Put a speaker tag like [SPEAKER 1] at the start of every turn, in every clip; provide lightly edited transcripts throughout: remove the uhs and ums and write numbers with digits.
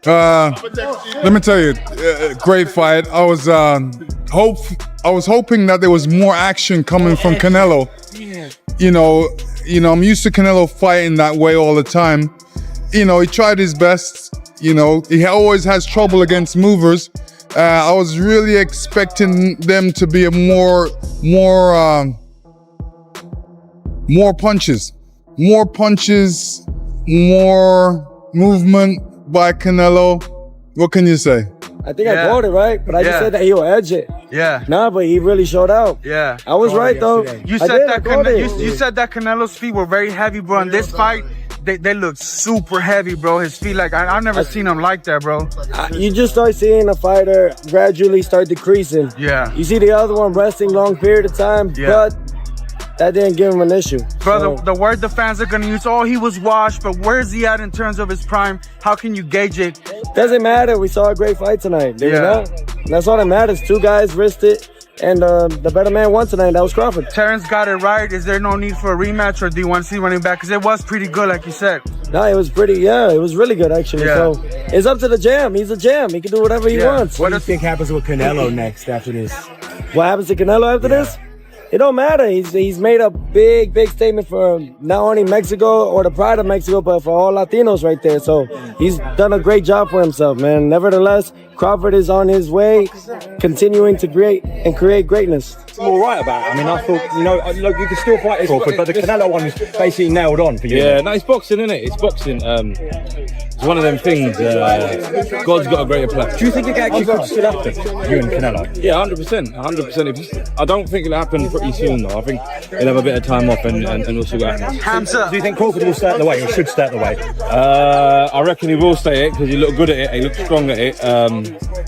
[SPEAKER 1] Let me tell you, great fight. I was hoping that there was more action coming from Canelo. You know, I'm used to Canelo fighting that way all the time. He tried his best. He always has trouble against movers. I was really expecting them to be more punches, more movement by Canelo. What can you say?
[SPEAKER 2] I think I called it right, but I just said that he'll edge it.
[SPEAKER 3] Yeah.
[SPEAKER 2] Nah, but he really showed out.
[SPEAKER 3] Yeah.
[SPEAKER 2] I was right though.
[SPEAKER 3] You said you said that Canelo's feet were very heavy, bro. In this fight, they look super heavy, bro. His feet, like I've never seen him like that, bro.
[SPEAKER 2] You just start seeing a fighter gradually start decreasing.
[SPEAKER 3] Yeah.
[SPEAKER 2] You see the other one resting long period of time, but that didn't give him an issue.
[SPEAKER 3] Bro, the word the fans are gonna use, oh, he was washed, but where's he at in terms of his prime? How can you gauge it?
[SPEAKER 2] Doesn't matter. We saw a great fight tonight. Did we not? That's all that matters. Two guys risked it, and the better man won tonight. That was Crawford.
[SPEAKER 3] Terence got it right. Is there no need for a rematch, or do you want to see running back? Because it was pretty good, like you said.
[SPEAKER 2] No, it was pretty, it was really good, actually. So it's up to the Jam. He's a Jam. He can do whatever he wants.
[SPEAKER 4] What do you think happens with Canelo next after this?
[SPEAKER 2] What happens to Canelo after this? It don't matter. He's made a big statement for not only Mexico or the pride of Mexico, but for all Latinos right there. So he's done a great job for himself, man. Nevertheless, Crawford is on his way, continuing to create greatness.
[SPEAKER 4] I'm all right about it. I mean, I thought, look, you can still fight Crawford, but the Canelo one is basically nailed on for you.
[SPEAKER 5] Yeah, no, it's boxing, isn't it? It's boxing. It's one of them things. God's got a greater plan.
[SPEAKER 4] Do you think it actually could still happen, you and Canelo?
[SPEAKER 5] Yeah, 100%. 100%. I don't think it'll happen pretty soon, though. I think he'll have a bit of time off and we'll see what happens.
[SPEAKER 3] Hamza.
[SPEAKER 4] Do you think Crawford will stay at the weight, or should stay at the weight?
[SPEAKER 5] I reckon he will stay it because he looked good at it. He looked strong at it.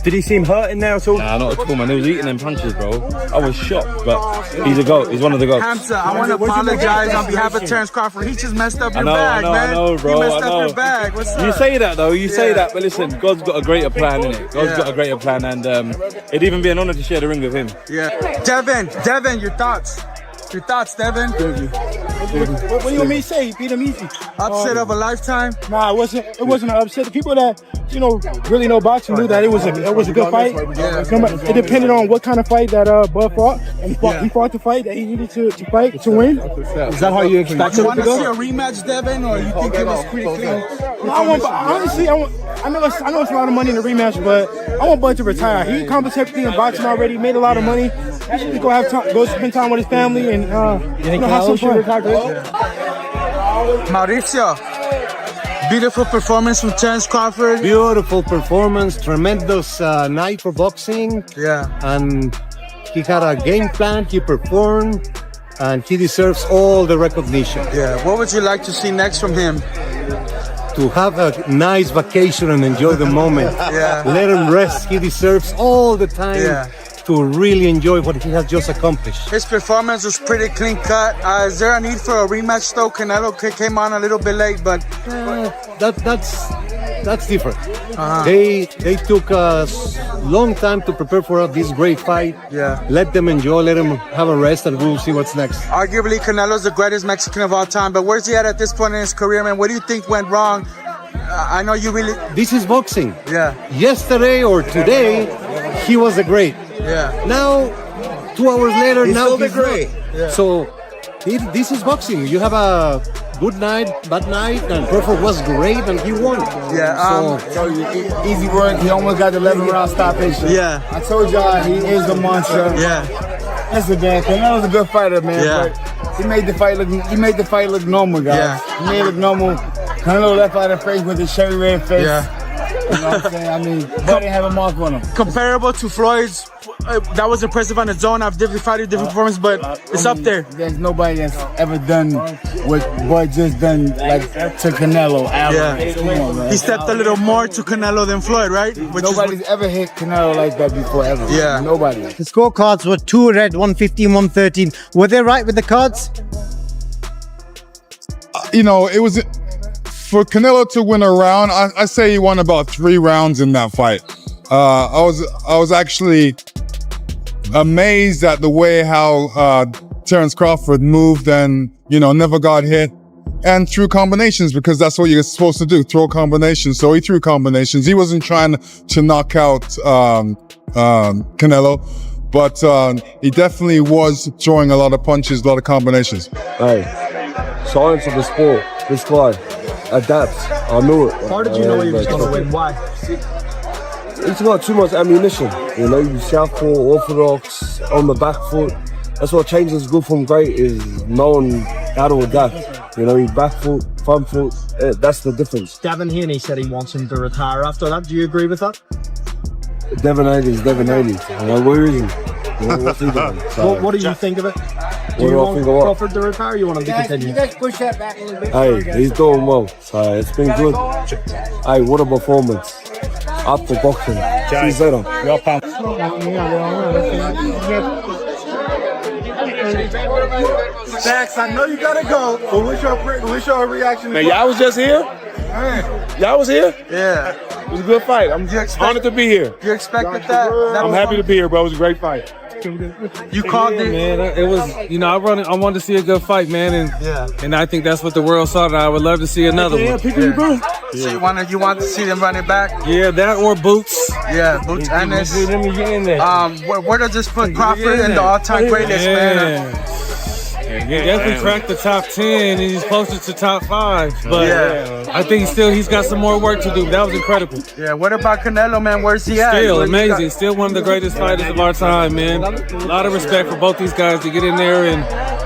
[SPEAKER 4] Did he seem hurt in there at all?
[SPEAKER 5] Nah, not at all, man. He was eating them punches, bro. I was shocked, but he's a GOAT. He's one of the GOATs.
[SPEAKER 3] Hamza, I want to apologize on behalf of Terence Crawford. He just messed up your bag, man.
[SPEAKER 5] I know, bro.
[SPEAKER 3] He messed up your bag. What's up?
[SPEAKER 5] You say that, though. You say that, but listen, God's got a greater plan, innit? God's got a greater plan, and it'd even be an honor to share the ring with him.
[SPEAKER 3] Yeah. Devin, your thoughts? Your thoughts, Devin?
[SPEAKER 6] What do you want me to say? Beat him easy.
[SPEAKER 3] Upset of a lifetime?
[SPEAKER 6] Nah, it wasn't an upset. The people that really know boxing knew that it was a good fight.
[SPEAKER 3] Yeah.
[SPEAKER 6] It depended on what kind of fight that Bud fought, and he fought the fight that he needed to fight to win.
[SPEAKER 4] Is that how you expect
[SPEAKER 3] You
[SPEAKER 4] it
[SPEAKER 3] want
[SPEAKER 4] to
[SPEAKER 3] to see
[SPEAKER 4] go?
[SPEAKER 3] a rematch, Devin, or you think it was pretty clean?
[SPEAKER 6] Honestly, I know it's a lot of money in the rematch, but I want Bud to retire. He accomplished everything in boxing already. He made a lot of money. He should go spend time with his family and have some fun.
[SPEAKER 3] Mauricio, beautiful performance from Terence Crawford.
[SPEAKER 7] Beautiful performance, tremendous night for boxing.
[SPEAKER 3] Yeah.
[SPEAKER 7] And he had a game plan, he performed, and he deserves all the recognition.
[SPEAKER 3] Yeah. What would you like to see next from him?
[SPEAKER 7] To have a nice vacation and enjoy the moment.
[SPEAKER 3] Yeah.
[SPEAKER 7] Let him rest. He deserves all the time to really enjoy what he has just accomplished.
[SPEAKER 3] His performance was pretty clean cut. Is there a need for a rematch though? Canelo came on a little bit late, but
[SPEAKER 7] that's different. They took a long time to prepare for this great fight.
[SPEAKER 3] Yeah.
[SPEAKER 7] Let them enjoy, let them have a rest, and we'll see what's next.
[SPEAKER 3] Arguably, Canelo's the greatest Mexican of all time, but where's he at this point in his career, man? What do you think went wrong? I know you really...
[SPEAKER 7] This is boxing.
[SPEAKER 3] Yeah.
[SPEAKER 7] Yesterday or today, he was the great.
[SPEAKER 3] Yeah.
[SPEAKER 7] Now, 2 hours later,
[SPEAKER 3] He's
[SPEAKER 7] now
[SPEAKER 3] still the
[SPEAKER 7] he's
[SPEAKER 3] great.
[SPEAKER 7] not.
[SPEAKER 3] Yeah.
[SPEAKER 7] So, this is boxing. You have a good night, bad night, and Crawford was great, and he won.
[SPEAKER 3] Yeah.
[SPEAKER 8] Easy work. He almost got the 11-round stoppage.
[SPEAKER 3] Yeah.
[SPEAKER 8] I told y'all he is a monster.
[SPEAKER 3] Yeah.
[SPEAKER 8] Listen, man, Canelo's a good fighter, man.
[SPEAKER 3] Yeah.
[SPEAKER 8] But he made the fight look normal, guys.
[SPEAKER 3] Yeah.
[SPEAKER 8] He made it look normal. Canelo left out of the face with his cherry red face.
[SPEAKER 3] Yeah.
[SPEAKER 8] You know what I'm saying? I mean, but didn't have a mark on him.
[SPEAKER 3] Comparable to Floyd's, that was impressive on its own. I've different fighted different performance, but it's up there.
[SPEAKER 8] There's nobody that's ever done what Bud just done like to Canelo. Alvarez. Come on, man.
[SPEAKER 3] He stepped a little more to Canelo than Floyd, right?
[SPEAKER 8] Nobody's ever hit Canelo like that before, ever.
[SPEAKER 3] Yeah.
[SPEAKER 8] Nobody.
[SPEAKER 9] The scorecards were 2 red, 115, 113. Were they right with the cards?
[SPEAKER 1] It was for Canelo to win a round. I say he won about 3 rounds in that fight. I was actually amazed at the way how Terence Crawford moved and never got hit. and threw combinations because that's what you're supposed to do, throw combinations. So he threw combinations. He wasn't trying to knock out Canelo, but he definitely was throwing a lot of punches, a lot of combinations.
[SPEAKER 2] Hey, science of the sport. This guy adapts. I knew it.
[SPEAKER 4] How did you know he was going to win? Why?
[SPEAKER 2] He's got too much ammunition. You know, he's southpaw, orthodox, on the back foot. That's what changes good from great, is knowing how to adapt. You know, he's back foot, front foot. That's the difference.
[SPEAKER 4] Devin Haney said he wants him to retire after that. Do you agree with that?
[SPEAKER 2] Devin Haney's Devin Haney. You know, where is he? You know, what's he doing? So,
[SPEAKER 4] What do you think of it? Do you want Crawford to retire or you want him to continue?
[SPEAKER 8] You guys push that back a little bit.
[SPEAKER 2] Hey, he's doing well. So it's been good. Hey, what a performance. After boxing. See you later.
[SPEAKER 3] Dax, I know you gotta go, but what's your reaction?
[SPEAKER 5] Man, y'all was just here? Y'all was here?
[SPEAKER 3] Yeah.
[SPEAKER 5] It was a good fight. I'm honored to be here.
[SPEAKER 3] You expected that?
[SPEAKER 5] I'm happy to be here, bro. It was a great fight.
[SPEAKER 3] You called it,
[SPEAKER 10] man. It was, you know, I wanted to see a good fight, man, and I think that's what the world saw. That I would love to see another one.
[SPEAKER 3] So you want to see them run it back?
[SPEAKER 10] Yeah, that or Boots.
[SPEAKER 3] Yeah, Boots and this. Where does this put Crawford in the all-time greatest, man?
[SPEAKER 10] He definitely cracked the top 10 and he's closer to top 5. But I think he's got some more work to do. That was incredible.
[SPEAKER 3] Yeah, what about Canelo, man? Where's he at?
[SPEAKER 10] Still amazing. Still one of the greatest fighters of our time, man. A lot of respect for both these guys to get in there and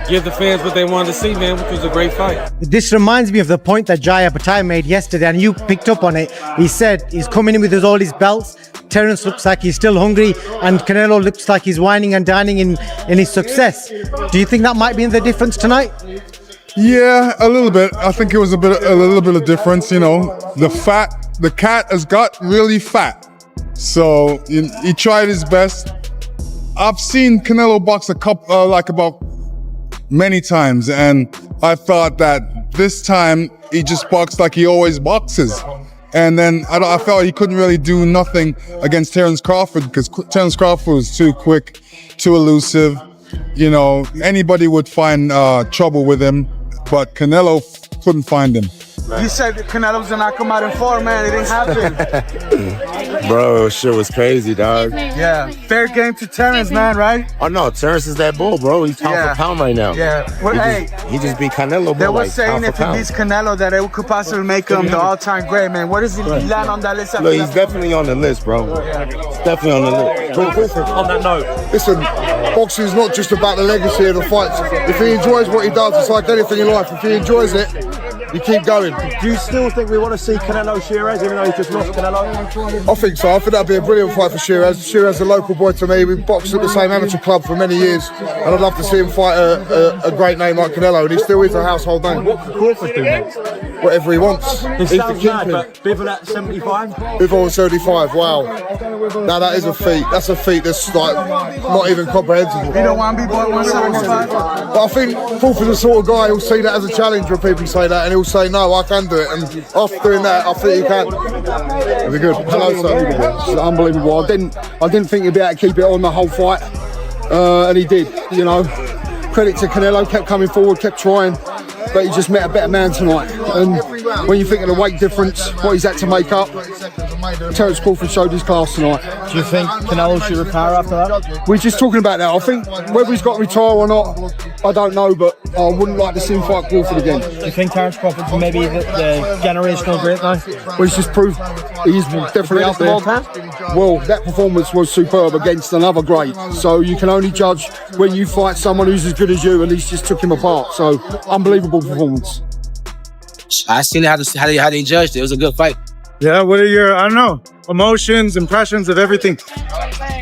[SPEAKER 10] give the fans what they wanted to see, man, which was a great fight.
[SPEAKER 9] This reminds me of the point that Jaya Patai made yesterday, and you picked up on it. He said he's coming in with all his belts. Terence looks like he's still hungry, and Canelo looks like he's whining and dining in his success. Do you think that might be the difference tonight?
[SPEAKER 1] Yeah, a little bit. I think it was a little bit of difference. You know, the cat has got really fat, so he tried his best. I've seen Canelo box about many times, and I thought that this time he just boxed like he always boxes. And then I felt he couldn't really do nothing against Terence Crawford because Terence Crawford was too quick, too elusive. You know, anybody would find trouble with him, but Canelo couldn't find him.
[SPEAKER 3] You said Canelo's gonna come out in 4, man. It didn't happen.
[SPEAKER 11] Bro, shit was crazy, dog.
[SPEAKER 3] Yeah, fair game to Terence, man, right?
[SPEAKER 11] Oh no, Terence is that bull, bro. He's pound for pound right now.
[SPEAKER 3] Yeah. Well,
[SPEAKER 11] he just beat Canelo.
[SPEAKER 3] They were saying if he beats Canelo that it could possibly make him the all-time great, man. Where does he land on that list?
[SPEAKER 11] Look, he's definitely on the list, bro. He's definitely on the list.
[SPEAKER 4] On that note,
[SPEAKER 12] listen, boxing is not just about the legacy of the fights. If he enjoys what he does, it's like anything in life. If he enjoys it, you keep going.
[SPEAKER 4] do you still think we want to see Canelo Shiraz, even though he just lost Canelo?
[SPEAKER 12] I think so. I think that'd be a brilliant fight for Shiraz. Shiraz is a local boy to me. We boxed at the same amateur club for many years, and I'd love to see him fight a great name like Canelo, and he still is a household name.
[SPEAKER 4] What could Crawford do next?
[SPEAKER 12] Whatever he wants.
[SPEAKER 4] It sounds mad, but Bivol at 75?
[SPEAKER 12] Bivol at 75, wow. Now that is a feat. That's a feat that's like not even comprehensible.
[SPEAKER 3] You don't want to be boy 175?
[SPEAKER 12] But I think Crawford's the sort of guy who'll see that as a challenge when people say that, and he'll say, no, I can do it. And after doing that, I think he can. It'll be good. Hello, sir.
[SPEAKER 13] It's unbelievable. I didn't think he'd be able to keep it on the whole fight, and he did. You know, credit to Canelo, kept coming forward, kept trying, but he just met a better man tonight. And when you think of the weight difference, what he's had to make up, Terence Crawford showed his class tonight.
[SPEAKER 4] Do you think Canelo should retire after that?
[SPEAKER 13] We're just talking about that. I think whether he's got to retire or not, I don't know, but I wouldn't like to see him fight Crawford again.
[SPEAKER 4] Do you think Terence Crawford's maybe the generational great now?
[SPEAKER 13] Well, he's just proved he's definitely up there. Well, that performance was superb against another great. So you can only judge when you fight someone who's as good as you, and he's just took him apart. So unbelievable performance.
[SPEAKER 14] I seen how they judged it. It was a good fight.
[SPEAKER 15] Yeah, what are your, I don't know, emotions, impressions of everything?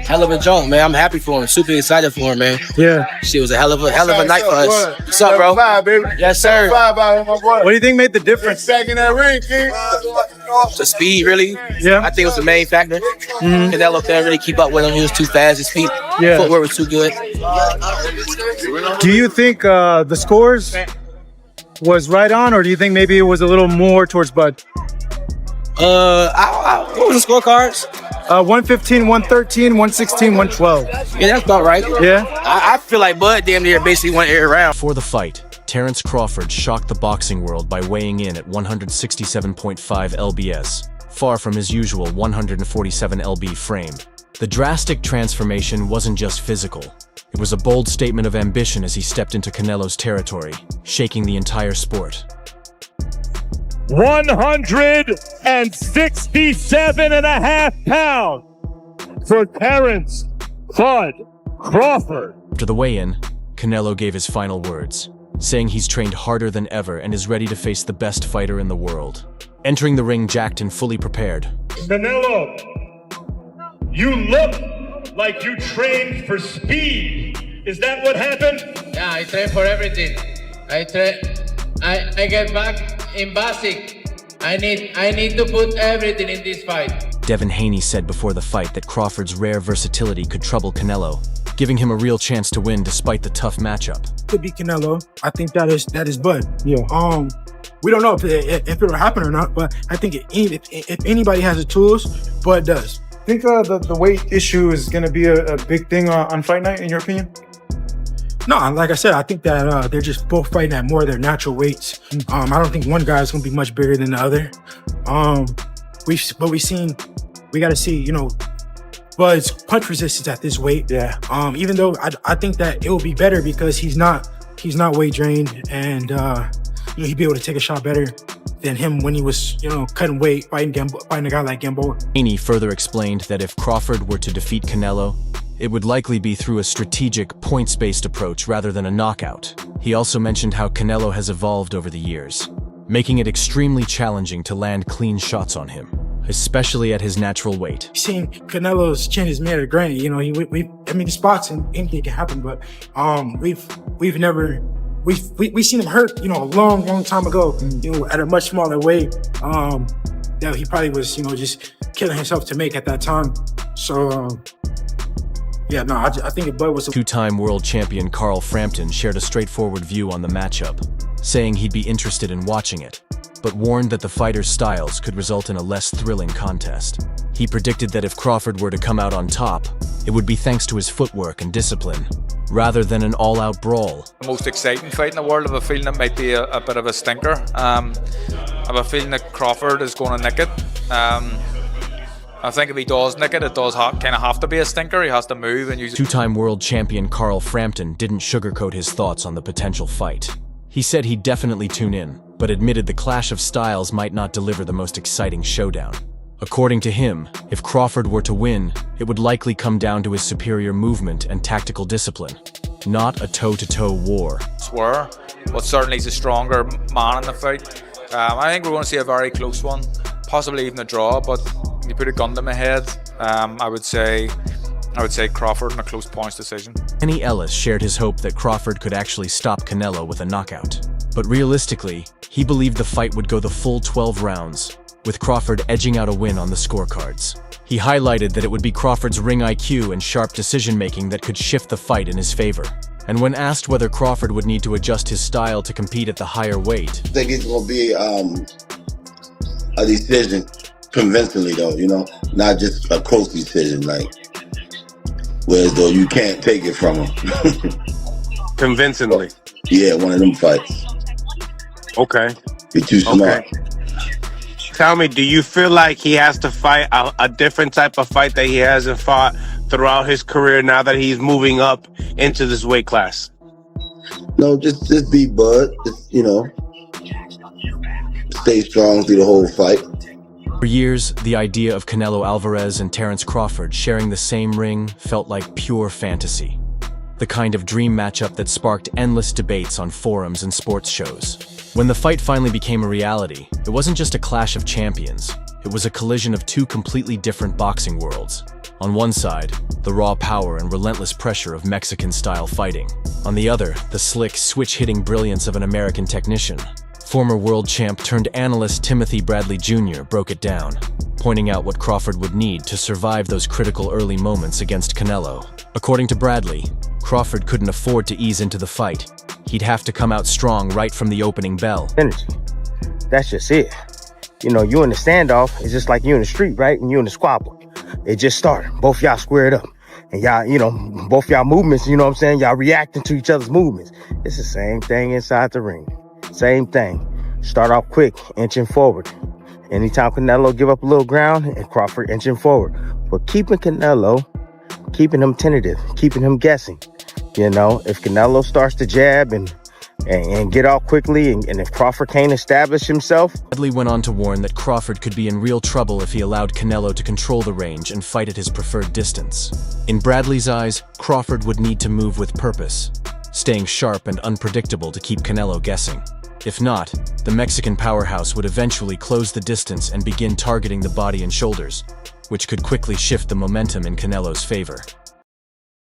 [SPEAKER 14] Hell of a joint, man. I'm happy for him. Super excited for him, man.
[SPEAKER 15] Yeah.
[SPEAKER 14] Shit was a hell of a night for us. What's up, bro? Yes, sir.
[SPEAKER 15] What do you think made the difference?
[SPEAKER 12] Back in that ring, King.
[SPEAKER 14] The speed, really.
[SPEAKER 15] Yeah.
[SPEAKER 14] I think it was the main factor. Canelo couldn't really keep up with him. He was too fast. His feet, footwork was too good.
[SPEAKER 15] Do you think the scores was right on, or do you think maybe it was a little more towards Bud?
[SPEAKER 14] What was the scorecards?
[SPEAKER 15] 115, 113, 116, 112.
[SPEAKER 14] Yeah, that's about right.
[SPEAKER 15] Yeah.
[SPEAKER 14] I feel like Bud damn near basically went every round.
[SPEAKER 16] For the fight, Terence Crawford shocked the boxing world by weighing in at 167.5 lbs, far from his usual 147 lb frame. The drastic transformation wasn't just physical. It was a bold statement of ambition as he stepped into Canelo's territory, shaking the entire sport.
[SPEAKER 17] 167.5 pounds for Terence Crawford.
[SPEAKER 16] After the weigh-in, Canelo gave his final words, saying he's trained harder than ever and is ready to face the best fighter in the world. Entering the ring jacked and fully prepared.
[SPEAKER 17] Canelo, you look like you trained for speed. Is that what happened?
[SPEAKER 18] Yeah, I train for everything. I get back in basic. I need to put everything in this fight.
[SPEAKER 16] Devin Haney said before the fight that Crawford's rare versatility could trouble Canelo, giving him a real chance to win despite the tough matchup.
[SPEAKER 6] Could be Canelo. I think that is Bud. Yeah. We don't know if it'll happen or not, but I think if anybody has the tools, Bud does.
[SPEAKER 15] Think the weight issue is going to be a big thing on fight night, in your opinion?
[SPEAKER 6] No, like I said, I think that they're just both fighting at more of their natural weights. I don't think one guy is going to be much bigger than the other. We got to see, Bud's punch resistance at this weight. Yeah. Even though I think that it will be better because he's not weight drained, and he'd be able to take a shot better than him when he was, cutting weight, fighting a guy like Gamboa.
[SPEAKER 16] Haney further explained that if Crawford were to defeat Canelo, it would likely be through a strategic, points-based approach rather than a knockout. He also mentioned how Canelo has evolved over the years, making it extremely challenging to land clean shots on him, especially at his natural weight.
[SPEAKER 6] Seen Canelo's chin is made of granite. The spots and anything can happen, but we've seen him hurt, a long time ago, at a much smaller weight. That he probably was, just killing himself to make at that time. So. I think Bud was...
[SPEAKER 16] Two-time world champion Carl Frampton shared a straightforward view on the matchup, saying he'd be interested in watching it, but warned that the fighters' styles could result in a less thrilling contest. He predicted that if Crawford were to come out on top, it would be thanks to his footwork and discipline, rather than an all-out brawl.
[SPEAKER 19] The most exciting fight in the world. I have a feeling it might be a bit of a stinker. I have a feeling that Crawford is going to nick it. I think if he does nick it, it does kind of have to be a stinker. He has to move and use...
[SPEAKER 16] Two-time world champion Carl Frampton didn't sugarcoat his thoughts on the potential fight. He said he'd definitely tune in, but admitted the clash of styles might not deliver the most exciting showdown. According to him, if Crawford were to win, it would likely come down to his superior movement and tactical discipline, not a toe-to-toe war.
[SPEAKER 19] But certainly he's a stronger man in the fight. I think we're going to see a very close one, possibly even a draw, but if you put a gun to my head, I would say Crawford in a close points decision.
[SPEAKER 16] Kenny Ellis shared his hope that Crawford could actually stop Canelo with a knockout. But realistically, he believed the fight would go the full 12 rounds, with Crawford edging out a win on the scorecards. He highlighted that it would be Crawford's ring IQ and sharp decision-making that could shift the fight in his favor. And when asked whether Crawford would need to adjust his style to compete at the higher weight...
[SPEAKER 11] I think it's going to be a decision convincingly, though, not just a close decision, whereas though you can't take it from him.
[SPEAKER 20] Convincingly?
[SPEAKER 11] Yeah, one of them fights.
[SPEAKER 20] Okay.
[SPEAKER 11] You're too smart.
[SPEAKER 20] Okay. Tell me, do you feel like he has to fight a different type of fight that he hasn't fought throughout his career now that he's moving up into this weight class?
[SPEAKER 11] No, just beat Bud, stay strong through the whole fight.
[SPEAKER 16] For years, the idea of Canelo Alvarez and Terence Crawford sharing the same ring felt like pure fantasy. The kind of dream matchup that sparked endless debates on forums and sports shows. When the fight finally became a reality, it wasn't just a clash of champions. It was a collision of two completely different boxing worlds. On one side, the raw power and relentless pressure of Mexican-style fighting. On the other, the slick, switch-hitting brilliance of an American technician. Former world champ turned analyst Timothy Bradley Jr. broke it down, pointing out what Crawford would need to survive those critical early moments against Canelo. According to Bradley, Crawford couldn't afford to ease into the fight. He'd have to come out strong right from the opening bell.
[SPEAKER 21] Energy. That's just it. You in the standoff, it's just like you in the street, right? And you in the squabble. It just started. Both y'all squared up. and y'all, you know, both y'all movements, you know what I'm saying? Y'all reacting to each other's movements. It's the same thing inside the ring. Same thing. Start off quick, inching forward. Anytime Canelo give up a little ground, and Crawford inching forward. But keeping Canelo, keeping him tentative, keeping him guessing. You know, if Canelo starts to jab and get out quickly, and if Crawford can't establish himself.
[SPEAKER 16] Bradley went on to warn that Crawford could be in real trouble if he allowed Canelo to control the range and fight at his preferred distance. In Bradley's eyes, Crawford would need to move with purpose, staying sharp and unpredictable to keep Canelo guessing. If not, the Mexican powerhouse would eventually close the distance and begin targeting the body and shoulders, which could quickly shift the momentum in Canelo's favor.